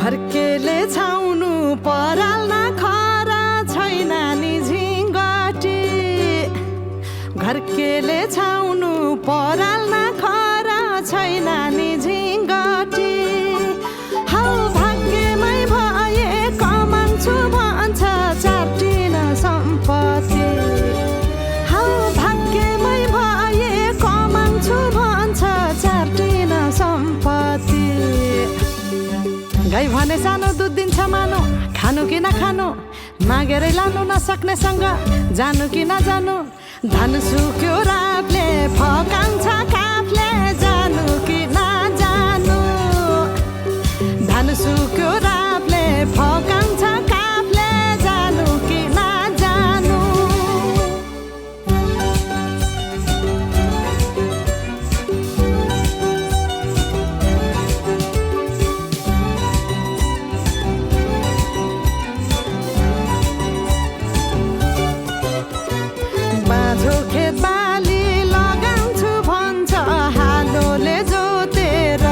घर्केले छाउनु पराल्न खरा छैन नि झिङ्गटी घर्केले छाउनु पराल्न खरा छैन नि झिङ्गटी हौ भाग्यमै भए कमाउँछु भन्छ चाटिन सम्पत्ति हौ भाग्यमै भए कमाउँछु भन्छ चाटिन सम्पत्ति गाई भने सानो दुध दिन्छ मानो खानु कि नखानु मागेरै लानु नसक्नेसँग जानु कि नजानु धन सुक्यो रातले फकाउँछ काफले जानु कि नजानु धन सुक्यो रातले फकाउँछ काफले जानु कि नजानु बाँझो खेत बाली लगाउँछु भन्छ हालोले जोतेर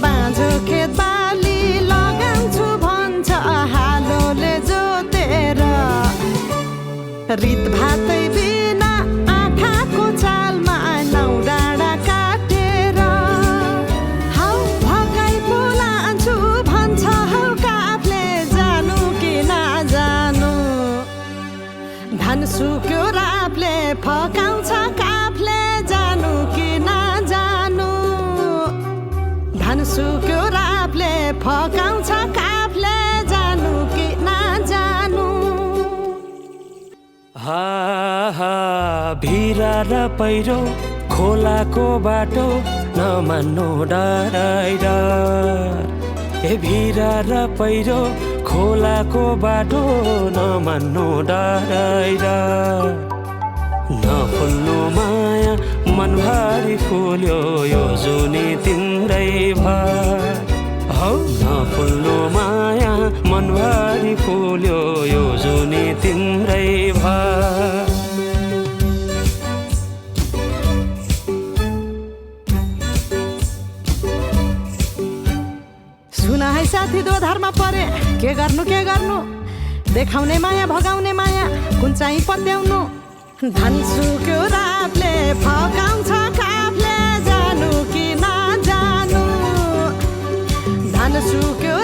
बाँझो खेत बाली लगाउँछु भन्छ हालोले जोतेर रित भातै बिना आँखाको चालमा नौ डाँडा काटेर हौ भगाइ बोलान्छु भन्छ हौ काफले जानु कि नजानु धन सुक्यो रापले फकाउँछ काफले जानु कि नजानु धन सुक्यो रापले फकाउँछ काफले जानु कि नजानु हा हा भिरा र पहिरो खोलाको बाटो नमान्नु डराइ डर ए भिरा र पहिरो खोलाको बाटो नमान्नु डराइ डर नफुल्नु माया मनभरि फुल्यो यो जुनी तिम्रै भर हौ नफुल्नु माया मनभरि फुल्यो यो जुनी तिम्रै भर सुन है साथी दोधारमा परे के गर्नु देखाउने माया भगाउने माया कुन चाहिँ पत्याउनु धन सुक्यो रातले फकाउँछ काफले जानु कि नजानु धन सुक्यो